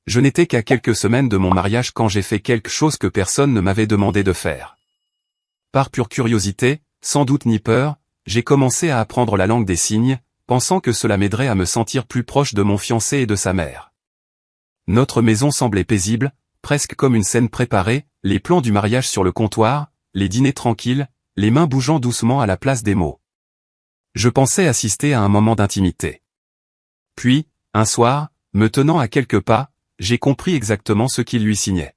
Je n'étais qu'à quelques semaines de mon mariage quand j'ai fait quelque chose que personne ne m'avait demandé de faire. Par pure curiosité, sans doute ni peur, j'ai commencé à apprendre la langue des signes, pensant que cela m'aiderait à me sentir plus proche de mon fiancé et de sa mère. Notre maison semblait paisible, presque comme une scène préparée, les plans du mariage sur le comptoir, les dîners tranquilles, les mains bougeant doucement à la place des mots. Je pensais assister à un moment d'intimité. Puis, un soir, me tenant à quelques pas, j'ai compris exactement ce qu'il lui signait.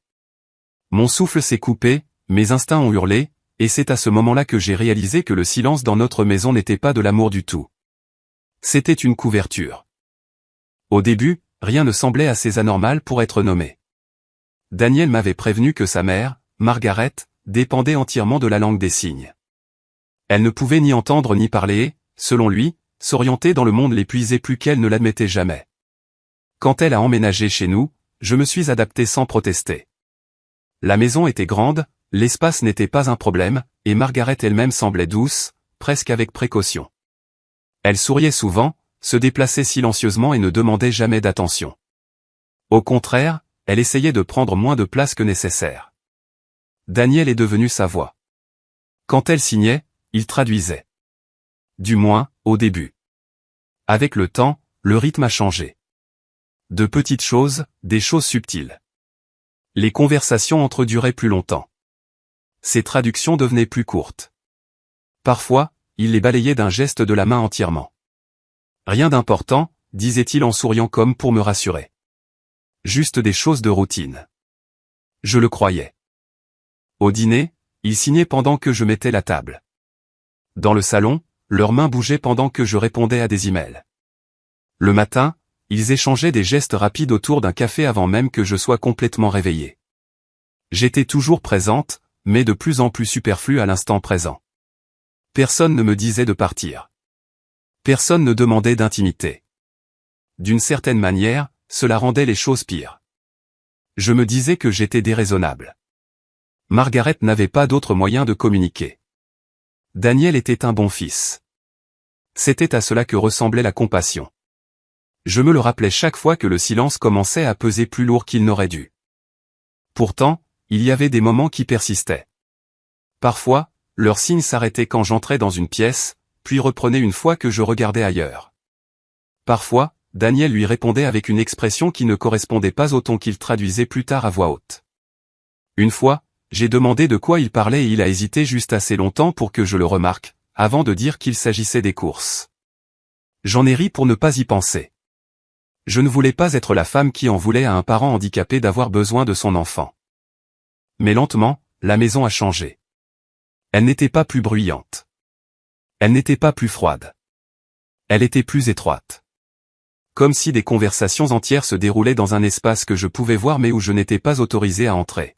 Mon souffle s'est coupé, mes instincts ont hurlé, et c'est à ce moment-là que j'ai réalisé que le silence dans notre maison n'était pas de l'amour du tout. C'était une couverture. Au début, rien ne semblait assez anormal pour être nommé. Daniel m'avait prévenu que sa mère, Margaret, dépendait entièrement de la langue des signes. Elle ne pouvait ni entendre ni parler et, selon lui, s'orienter dans le monde l'épuisait plus qu'elle ne l'admettait jamais. Quand elle a emménagé chez nous, je me suis adapté sans protester. La maison était grande, l'espace n'était pas un problème, et Margaret elle-même semblait douce, presque avec précaution. Elle souriait souvent, se déplaçait silencieusement et ne demandait jamais d'attention. Au contraire, elle essayait de prendre moins de place que nécessaire. Daniel est devenu sa voix. Quand elle signait, il traduisait. Du moins, au début. Avec le temps, le rythme a changé. De petites choses, des choses subtiles. Les conversations entre duraient plus longtemps. Ses traductions devenaient plus courtes. Parfois, il les balayait d'un geste de la main entièrement. Rien d'important, disait-il en souriant comme pour me rassurer. Juste des choses de routine. Je le croyais. Au dîner, il signait pendant que je mettais la table. Dans le salon, leurs mains bougeaient pendant que je répondais à des emails. Le matin, ils échangeaient des gestes rapides autour d'un café avant même que je sois complètement réveillé. J'étais toujours présente, mais de plus en plus superflue à l'instant présent. Personne ne me disait de partir. Personne ne demandait d'intimité. D'une certaine manière, cela rendait les choses pires. Je me disais que j'étais déraisonnable. Margaret n'avait pas d'autre moyen de communiquer. Daniel était un bon fils. C'était à cela que ressemblait la compassion. Je me le rappelais chaque fois que le silence commençait à peser plus lourd qu'il n'aurait dû. Pourtant, il y avait des moments qui persistaient. Parfois, leurs signes s'arrêtaient quand j'entrais dans une pièce, puis reprenaient une fois que je regardais ailleurs. Parfois, Daniel lui répondait avec une expression qui ne correspondait pas au ton qu'il traduisait plus tard à voix haute. Une fois, j'ai demandé de quoi il parlait et il a hésité juste assez longtemps pour que je le remarque, avant de dire qu'il s'agissait des courses. J'en ai ri pour ne pas y penser. Je ne voulais pas être la femme qui en voulait à un parent handicapé d'avoir besoin de son enfant. Mais lentement, la maison a changé. Elle n'était pas plus bruyante. Elle n'était pas plus froide. Elle était plus étroite. Comme si des conversations entières se déroulaient dans un espace que je pouvais voir mais où je n'étais pas autorisé à entrer.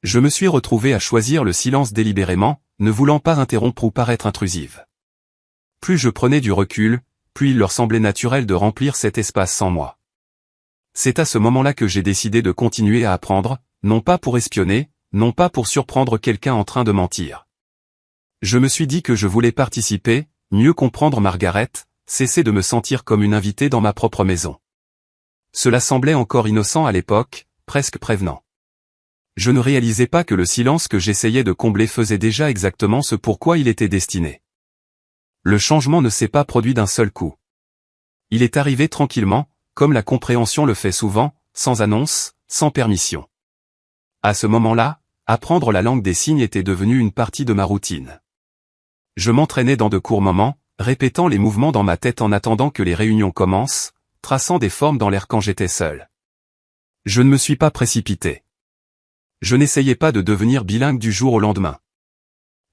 Je me suis retrouvé à choisir le silence délibérément, ne voulant pas interrompre ou paraître intrusive. Plus je prenais du recul, plus il leur semblait naturel de remplir cet espace sans moi. C'est à ce moment-là que j'ai décidé de continuer à apprendre, non pas pour espionner, non pas pour surprendre quelqu'un en train de mentir. Je me suis dit que je voulais participer, mieux comprendre Margaret, cesser de me sentir comme une invitée dans ma propre maison. Cela semblait encore innocent à l'époque, presque prévenant. Je ne réalisais pas que le silence que j'essayais de combler faisait déjà exactement ce pourquoi il était destiné. Le changement ne s'est pas produit d'un seul coup. Il est arrivé tranquillement, comme la compréhension le fait souvent, sans annonce, sans permission. À ce moment-là, apprendre la langue des signes était devenu une partie de ma routine. Je m'entraînais dans de courts moments, répétant les mouvements dans ma tête en attendant que les réunions commencent, traçant des formes dans l'air quand j'étais seul. Je ne me suis pas précipité. Je n'essayais pas de devenir bilingue du jour au lendemain.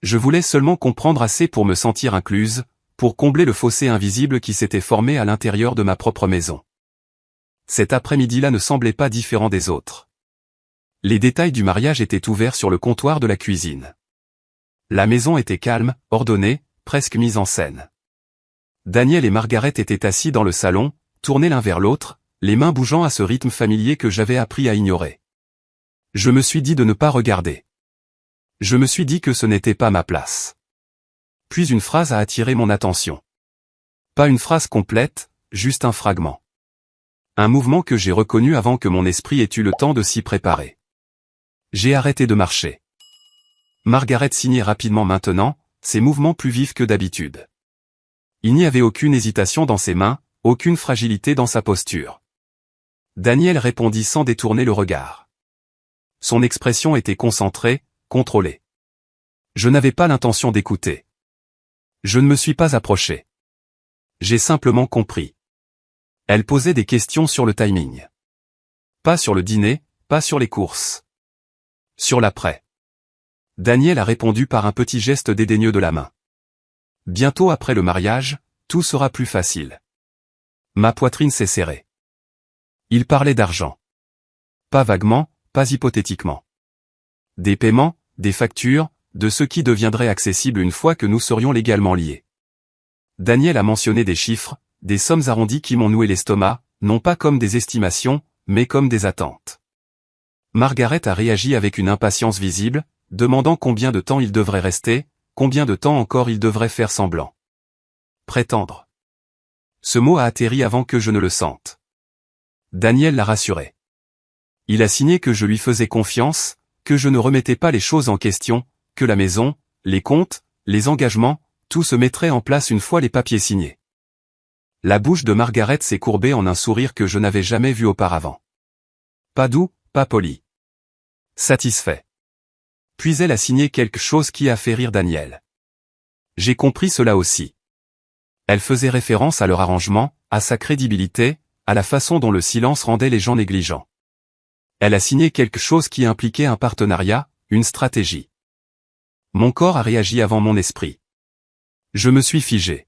Je voulais seulement comprendre assez pour me sentir incluse, pour combler le fossé invisible qui s'était formé à l'intérieur de ma propre maison. Cet après-midi-là ne semblait pas différent des autres. Les détails du mariage étaient ouverts sur le comptoir de la cuisine. La maison était calme, ordonnée, presque mise en scène. Daniel et Margaret étaient assis dans le salon, tournés l'un vers l'autre, les mains bougeant à ce rythme familier que j'avais appris à ignorer. Je me suis dit de ne pas regarder. Je me suis dit que ce n'était pas ma place. Puis une phrase a attiré mon attention. Pas une phrase complète, juste un fragment. Un mouvement que j'ai reconnu avant que mon esprit ait eu le temps de s'y préparer. J'ai arrêté de marcher. Margaret signait rapidement maintenant, ses mouvements plus vifs que d'habitude. Il n'y avait aucune hésitation dans ses mains, aucune fragilité dans sa posture. Daniel répondit sans détourner le regard. Son expression était concentrée, contrôlée. Je n'avais pas l'intention d'écouter. Je ne me suis pas approché. J'ai simplement compris. Elle posait des questions sur le timing. Pas sur le dîner, pas sur les courses. Sur l'après. Daniel a répondu par un petit geste dédaigneux de la main. Bientôt après le mariage, tout sera plus facile. Ma poitrine s'est serrée. Il parlait d'argent. Pas vaguement, pas hypothétiquement. Des paiements, des factures, de ce qui deviendrait accessible une fois que nous serions légalement liés. Daniel a mentionné des chiffres, des sommes arrondies qui m'ont noué l'estomac, non pas comme des estimations, mais comme des attentes. Margaret a réagi avec une impatience visible, demandant combien de temps il devrait rester, combien de temps encore il devrait faire semblant. Prétendre. Ce mot a atterri avant que je ne le sente. Daniel l'a rassuré. Il a signé que je lui faisais confiance, que je ne remettais pas les choses en question, que la maison, les comptes, les engagements, tout se mettrait en place une fois les papiers signés. La bouche de Margaret s'est courbée en un sourire que je n'avais jamais vu auparavant. Pas doux, pas poli. Satisfait. Puis elle a signé quelque chose qui a fait rire Daniel. J'ai compris cela aussi. Elle faisait référence à leur arrangement, à sa crédibilité, à la façon dont le silence rendait les gens négligents. Elle a signé quelque chose qui impliquait un partenariat, une stratégie. Mon corps a réagi avant mon esprit. Je me suis figé.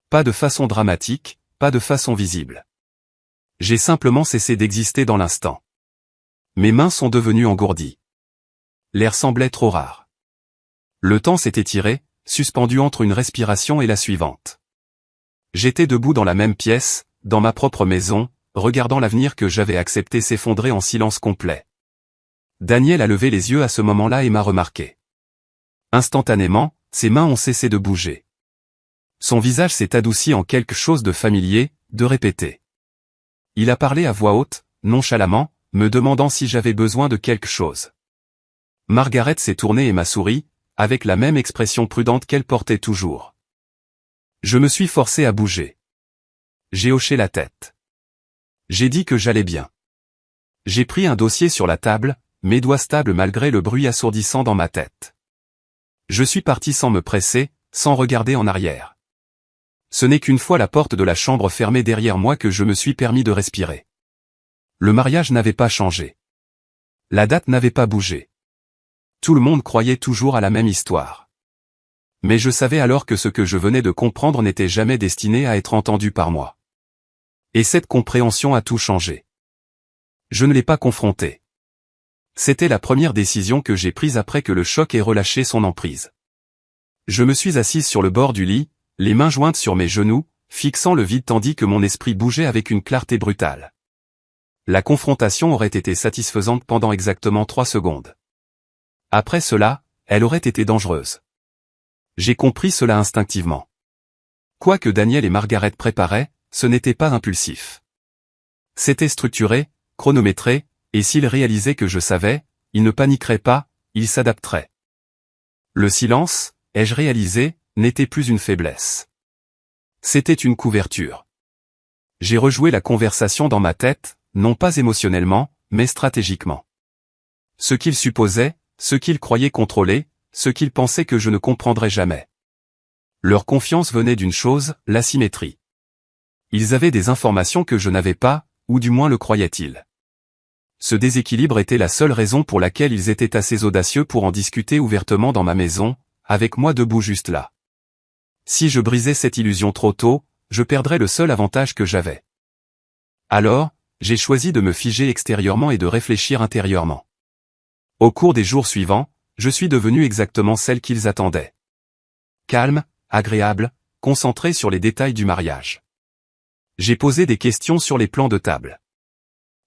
Pas de façon dramatique, pas de façon visible. J'ai simplement cessé d'exister dans l'instant. Mes mains sont devenues engourdies. L'air semblait trop rare. Le temps s'est étiré, suspendu entre une respiration et la suivante. J'étais debout dans la même pièce, dans ma propre maison, regardant l'avenir que j'avais accepté s'effondrer en silence complet. Daniel a levé les yeux à ce moment-là et m'a remarqué. Instantanément, ses mains ont cessé de bouger. Son visage s'est adouci en quelque chose de familier, de répété. Il a parlé à voix haute, nonchalamment, me demandant si j'avais besoin de quelque chose. Margaret s'est tournée et m'a souri, avec la même expression prudente qu'elle portait toujours. Je me suis forcé à bouger. J'ai hoché la tête. J'ai dit que j'allais bien. J'ai pris un dossier sur la table, mes doigts stables malgré le bruit assourdissant dans ma tête. Je suis parti sans me presser, sans regarder en arrière. Ce n'est qu'une fois la porte de la chambre fermée derrière moi que je me suis permis de respirer. Le mariage n'avait pas changé. La date n'avait pas bougé. Tout le monde croyait toujours à la même histoire. Mais je savais alors que ce que je venais de comprendre n'était jamais destiné à être entendu par moi. Et cette compréhension a tout changé. Je ne l'ai pas confronté. C'était la première décision que j'ai prise après que le choc ait relâché son emprise. Je me suis assise sur le bord du lit, les mains jointes sur mes genoux, fixant le vide tandis que mon esprit bougeait avec une clarté brutale. La confrontation aurait été satisfaisante pendant exactement 3 secondes. Après cela, elle aurait été dangereuse. J'ai compris cela instinctivement. Quoi que Daniel et Margaret préparaient, ce n'était pas impulsif. C'était structuré, chronométré, et s'ils réalisaient que je savais, ils ne paniqueraient pas, ils s'adapteraient. Le silence, ai-je réalisé, n'était plus une faiblesse. C'était une couverture. J'ai rejoué la conversation dans ma tête, non pas émotionnellement, mais stratégiquement. Ce qu'ils supposaient, ce qu'ils croyaient contrôler, ce qu'ils pensaient que je ne comprendrais jamais. Leur confiance venait d'une chose, l'asymétrie. Ils avaient des informations que je n'avais pas, ou du moins le croyaient-ils. Ce déséquilibre était la seule raison pour laquelle ils étaient assez audacieux pour en discuter ouvertement dans ma maison, avec moi debout juste là. Si je brisais cette illusion trop tôt, je perdrais le seul avantage que j'avais. Alors, j'ai choisi de me figer extérieurement et de réfléchir intérieurement. Au cours des jours suivants, je suis devenue exactement celle qu'ils attendaient. Calme, agréable, concentrée sur les détails du mariage. J'ai posé des questions sur les plans de table.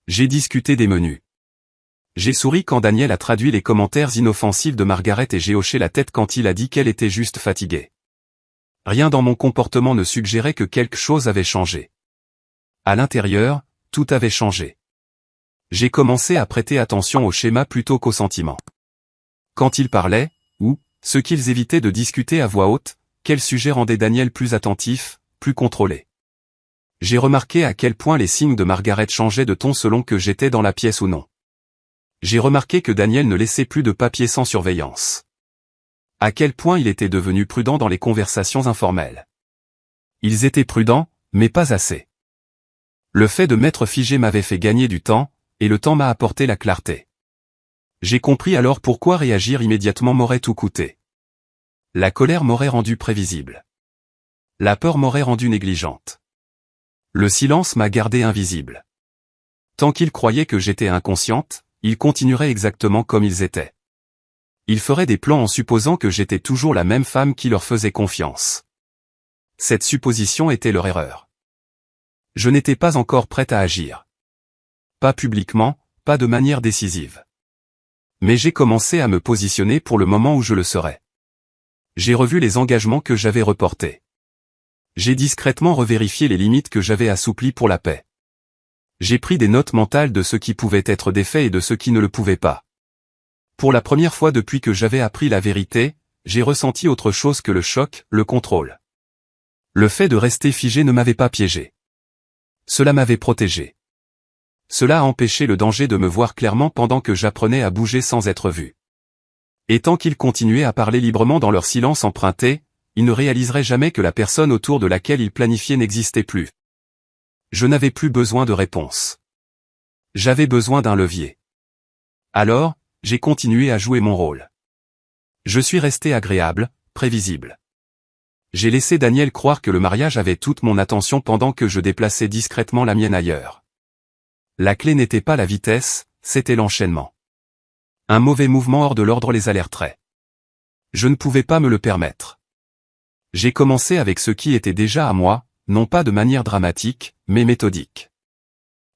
J'ai discuté des menus. J'ai souri quand Daniel a traduit les commentaires inoffensifs de Margaret et j'ai hoché la tête quand il a dit qu'elle était juste fatiguée. Rien dans mon comportement ne suggérait que quelque chose avait changé. À l'intérieur, tout avait changé. J'ai commencé à prêter attention aux schémas plutôt qu'aux sentiments. Quand ils parlaient, ou, ce qu'ils évitaient de discuter à voix haute, quel sujet rendait Daniel plus attentif, plus contrôlé. J'ai remarqué à quel point les signes de Margaret changeaient de ton selon que j'étais dans la pièce ou non. J'ai remarqué que Daniel ne laissait plus de papier sans surveillance. À quel point il était devenu prudent dans les conversations informelles. Ils étaient prudents, mais pas assez. Le fait de m'être figé m'avait fait gagner du temps, et le temps m'a apporté la clarté. J'ai compris alors pourquoi réagir immédiatement m'aurait tout coûté. La colère m'aurait rendu prévisible. La peur m'aurait rendu négligente. Le silence m'a gardé invisible. Tant qu'ils croyaient que j'étais inconsciente, ils continueraient exactement comme ils étaient. Ils feraient des plans en supposant que j'étais toujours la même femme qui leur faisait confiance. Cette supposition était leur erreur. Je n'étais pas encore prête à agir. Pas publiquement, pas de manière décisive. Mais j'ai commencé à me positionner pour le moment où je le serais. J'ai revu les engagements que j'avais reportés. J'ai discrètement revérifié les limites que j'avais assouplies pour la paix. J'ai pris des notes mentales de ce qui pouvait être des faits et de ce qui ne le pouvait pas. Pour la première fois depuis que j'avais appris la vérité, j'ai ressenti autre chose que le choc, le contrôle. Le fait de rester figé ne m'avait pas piégé. Cela m'avait protégé. Cela a empêché le danger de me voir clairement pendant que j'apprenais à bouger sans être vu. Et tant qu'ils continuaient à parler librement dans leur silence emprunté, ils ne réaliseraient jamais que la personne autour de laquelle ils planifiaient n'existait plus. Je n'avais plus besoin de réponse. J'avais besoin d'un levier. Alors, j'ai continué à jouer mon rôle. Je suis resté agréable, prévisible. J'ai laissé Daniel croire que le mariage avait toute mon attention pendant que je déplaçais discrètement la mienne ailleurs. La clé n'était pas la vitesse, c'était l'enchaînement. Un mauvais mouvement hors de l'ordre les alerterait. Je ne pouvais pas me le permettre. J'ai commencé avec ce qui était déjà à moi, non pas de manière dramatique, mais méthodique.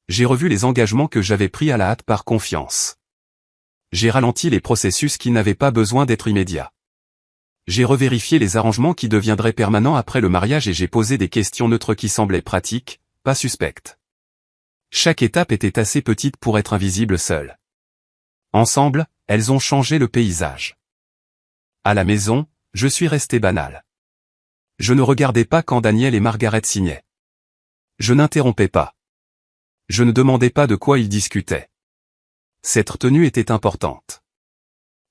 J'ai revu les engagements que j'avais pris à la hâte par confiance. J'ai ralenti les processus qui n'avaient pas besoin d'être immédiats. J'ai revérifié les arrangements qui deviendraient permanents après le mariage et j'ai posé des questions neutres qui semblaient pratiques, pas suspectes. Chaque étape était assez petite pour être invisible seule. Ensemble, elles ont changé le paysage. À la maison, je suis resté banal. Je ne regardais pas quand Daniel et Margaret signaient. Je n'interrompais pas. Je ne demandais pas de quoi ils discutaient. Cette retenue était importante.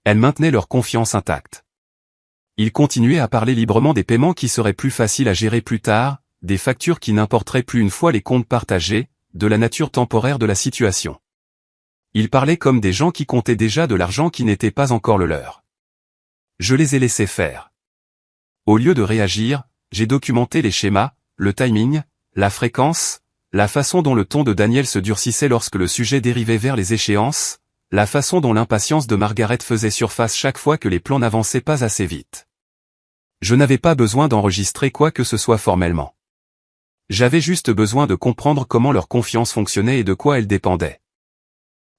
Elles maintenaient leur confiance intacte. Ils continuaient à parler librement des paiements qui seraient plus faciles à gérer plus tard, des factures qui n'importeraient plus une fois les comptes partagés, de la nature temporaire de la situation. Ils parlaient comme des gens qui comptaient déjà de l'argent qui n'était pas encore le leur. Je les ai laissés faire. Au lieu de réagir, j'ai documenté les schémas, le timing, la fréquence, la façon dont le ton de Daniel se durcissait lorsque le sujet dérivait vers les échéances, la façon dont l'impatience de Margaret faisait surface chaque fois que les plans n'avançaient pas assez vite. Je n'avais pas besoin d'enregistrer quoi que ce soit formellement. J'avais juste besoin de comprendre comment leur confiance fonctionnait et de quoi elle dépendait.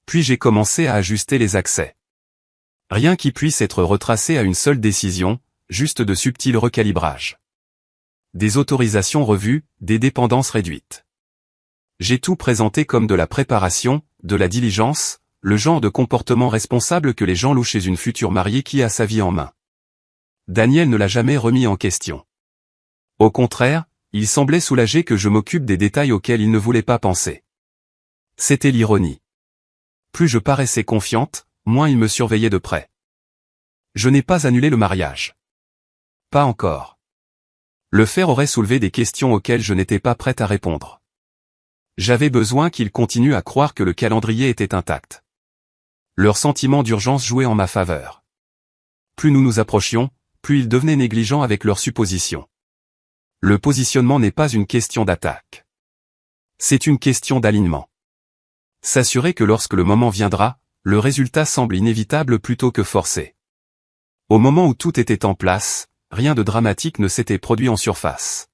Puis j'ai commencé à ajuster les accès. Rien qui puisse être retracé à une seule décision, juste de subtils recalibrages. Des autorisations revues, des dépendances réduites. J'ai tout présenté comme de la préparation, de la diligence, le genre de comportement responsable que les gens louent chez une future mariée qui a sa vie en main. Daniel ne l'a jamais remis en question. Au contraire, il semblait soulagé que je m'occupe des détails auxquels il ne voulait pas penser. C'était l'ironie. Plus je paraissais confiante, moins il me surveillait de près. Je n'ai pas annulé le mariage. Pas encore. Le faire aurait soulevé des questions auxquelles je n'étais pas prête à répondre. J'avais besoin qu'ils continuent à croire que le calendrier était intact. Leur sentiment d'urgence jouait en ma faveur. Plus nous nous approchions, plus ils devenaient négligents avec leurs suppositions. Le positionnement n'est pas une question d'attaque. C'est une question d'alignement. S'assurer que lorsque le moment viendra, le résultat semble inévitable plutôt que forcé. Au moment où tout était en place, rien de dramatique ne s'était produit en surface.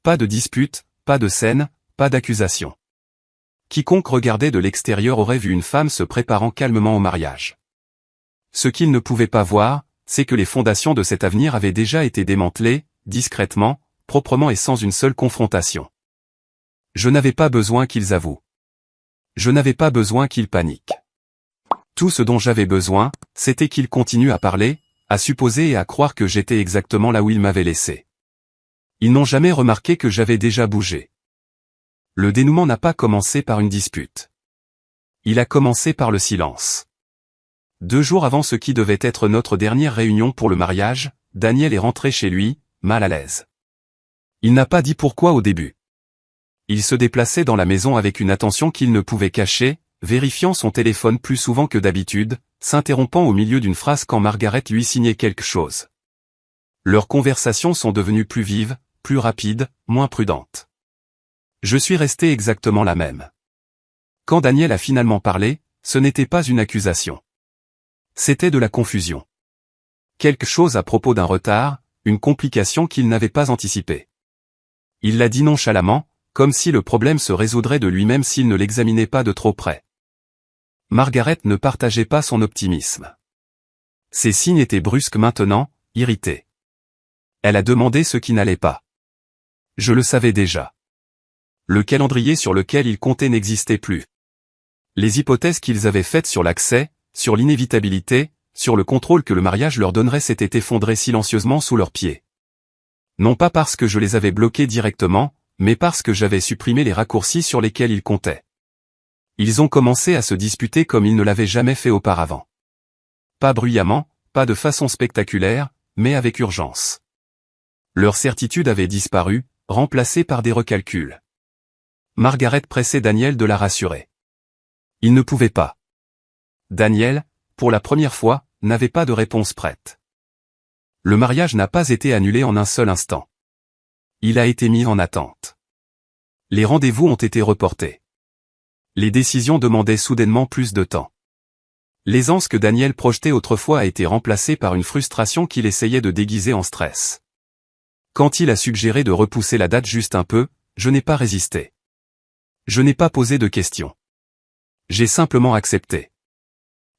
Pas de dispute, pas de scène, pas d'accusation. Quiconque regardait de l'extérieur aurait vu une femme se préparant calmement au mariage. Ce qu'il ne pouvait pas voir, c'est que les fondations de cet avenir avaient déjà été démantelées, discrètement, proprement et sans une seule confrontation. Je n'avais pas besoin qu'ils avouent. Je n'avais pas besoin qu'ils paniquent. Tout ce dont j'avais besoin, c'était qu'ils continuent à parler, à supposer et à croire que j'étais exactement là où ils m'avaient laissé. Ils n'ont jamais remarqué que j'avais déjà bougé. Le dénouement n'a pas commencé par une dispute. Il a commencé par le silence. 2 jours avant ce qui devait être notre dernière réunion pour le mariage, Daniel est rentré chez lui, mal à l'aise. Il n'a pas dit pourquoi au début. Il se déplaçait dans la maison avec une attention qu'il ne pouvait cacher, vérifiant son téléphone plus souvent que d'habitude, s'interrompant au milieu d'une phrase quand Margaret lui signait quelque chose. Leurs conversations sont devenues plus vives, plus rapides, moins prudentes. Je suis resté exactement la même. Quand Daniel a finalement parlé, ce n'était pas une accusation. C'était de la confusion. Quelque chose à propos d'un retard, une complication qu'il n'avait pas anticipée. Il l'a dit nonchalamment, comme si le problème se résoudrait de lui-même s'il ne l'examinait pas de trop près. Margaret ne partageait pas son optimisme. Ses signes étaient brusques maintenant, irrités. Elle a demandé ce qui n'allait pas. Je le savais déjà. Le calendrier sur lequel ils comptaient n'existait plus. Les hypothèses qu'ils avaient faites sur l'accès, sur l'inévitabilité, sur le contrôle que le mariage leur donnerait s'étaient effondrées silencieusement sous leurs pieds. Non pas parce que je les avais bloqués directement, mais parce que j'avais supprimé les raccourcis sur lesquels ils comptaient. Ils ont commencé à se disputer comme ils ne l'avaient jamais fait auparavant. Pas bruyamment, pas de façon spectaculaire, mais avec urgence. Leur certitude avait disparu, remplacée par des recalculs. Margaret pressait Daniel de la rassurer. Il ne pouvait pas. Daniel, pour la première fois, n'avait pas de réponse prête. Le mariage n'a pas été annulé en un seul instant. Il a été mis en attente. Les rendez-vous ont été reportés. Les décisions demandaient soudainement plus de temps. L'aisance que Daniel projetait autrefois a été remplacée par une frustration qu'il essayait de déguiser en stress. Quand il a suggéré de repousser la date juste un peu, je n'ai pas résisté. Je n'ai pas posé de questions. J'ai simplement accepté.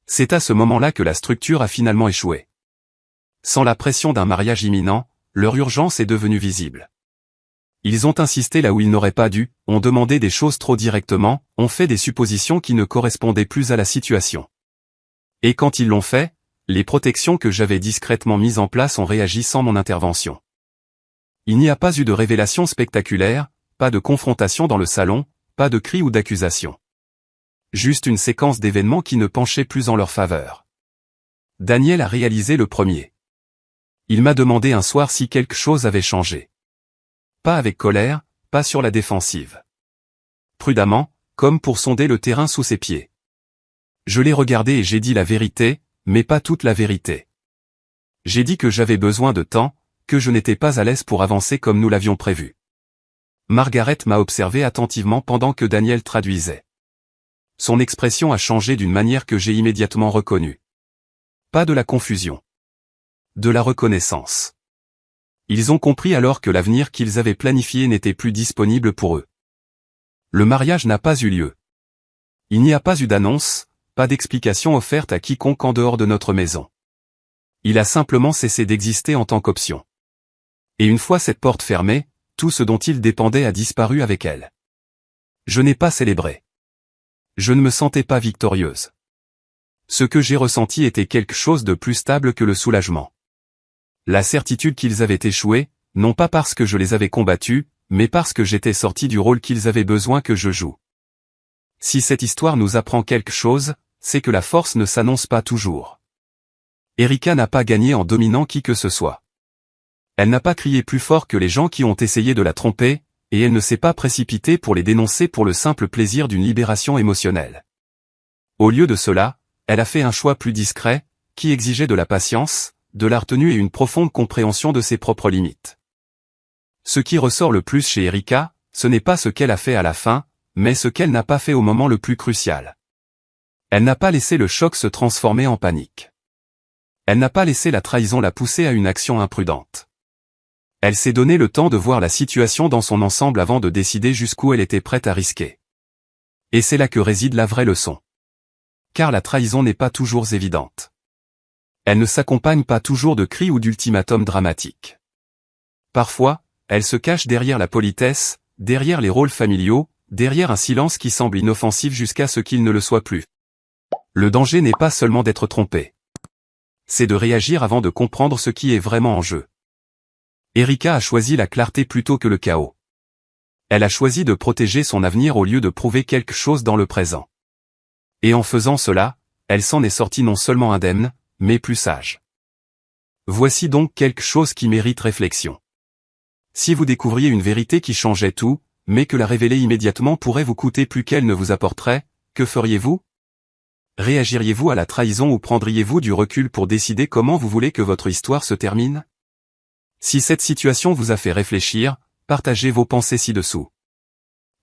C'est à ce moment-là que la structure a finalement échoué. Sans la pression d'un mariage imminent, leur urgence est devenue visible. Ils ont insisté là où ils n'auraient pas dû, ont demandé des choses trop directement, ont fait des suppositions qui ne correspondaient plus à la situation. Et quand ils l'ont fait, les protections que j'avais discrètement mises en place ont réagi sans mon intervention. Il n'y a pas eu de révélation spectaculaire, pas de confrontation dans le salon, pas de cris ou d'accusations. Juste une séquence d'événements qui ne penchaient plus en leur faveur. Daniel a réalisé le premier. Il m'a demandé un soir si quelque chose avait changé. Pas avec colère, pas sur la défensive. Prudemment, comme pour sonder le terrain sous ses pieds. Je l'ai regardé et j'ai dit la vérité, mais pas toute la vérité. J'ai dit que j'avais besoin de temps, que je n'étais pas à l'aise pour avancer comme nous l'avions prévu. Margaret m'a observé attentivement pendant que Daniel traduisait. Son expression a changé d'une manière que j'ai immédiatement reconnue. Pas de la confusion. De la reconnaissance. Ils ont compris alors que l'avenir qu'ils avaient planifié n'était plus disponible pour eux. Le mariage n'a pas eu lieu. Il n'y a pas eu d'annonce, pas d'explication offerte à quiconque en dehors de notre maison. Il a simplement cessé d'exister en tant qu'option. Et une fois cette porte fermée, tout ce dont il dépendait a disparu avec elle. Je n'ai pas célébré. Je ne me sentais pas victorieuse. Ce que j'ai ressenti était quelque chose de plus stable que le soulagement. La certitude qu'ils avaient échoué, non pas parce que je les avais combattus, mais parce que j'étais sorti du rôle qu'ils avaient besoin que je joue. Si cette histoire nous apprend quelque chose, c'est que la force ne s'annonce pas toujours. Erika n'a pas gagné en dominant qui que ce soit. Elle n'a pas crié plus fort que les gens qui ont essayé de la tromper, et elle ne s'est pas précipitée pour les dénoncer pour le simple plaisir d'une libération émotionnelle. Au lieu de cela, elle a fait un choix plus discret, qui exigeait de la patience, de la retenue et une profonde compréhension de ses propres limites. Ce qui ressort le plus chez Erika, ce n'est pas ce qu'elle a fait à la fin, mais ce qu'elle n'a pas fait au moment le plus crucial. Elle n'a pas laissé le choc se transformer en panique. Elle n'a pas laissé la trahison la pousser à une action imprudente. Elle s'est donné le temps de voir la situation dans son ensemble avant de décider jusqu'où elle était prête à risquer. Et c'est là que réside la vraie leçon. Car la trahison n'est pas toujours évidente. Elle ne s'accompagne pas toujours de cris ou d'ultimatums dramatiques. Parfois, elle se cache derrière la politesse, derrière les rôles familiaux, derrière un silence qui semble inoffensif jusqu'à ce qu'il ne le soit plus. Le danger n'est pas seulement d'être trompé. C'est de réagir avant de comprendre ce qui est vraiment en jeu. Erika a choisi la clarté plutôt que le chaos. Elle a choisi de protéger son avenir au lieu de prouver quelque chose dans le présent. Et en faisant cela, elle s'en est sortie non seulement indemne, mais plus sage. Voici donc quelque chose qui mérite réflexion. Si vous découvriez une vérité qui changeait tout, mais que la révéler immédiatement pourrait vous coûter plus qu'elle ne vous apporterait, que feriez-vous? Réagiriez-vous à la trahison ou prendriez-vous du recul pour décider comment vous voulez que votre histoire se termine? Si cette situation vous a fait réfléchir, partagez vos pensées ci-dessous.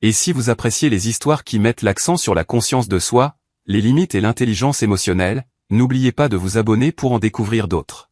Et si vous appréciez les histoires qui mettent l'accent sur la conscience de soi, les limites et l'intelligence émotionnelle, n'oubliez pas de vous abonner pour en découvrir d'autres.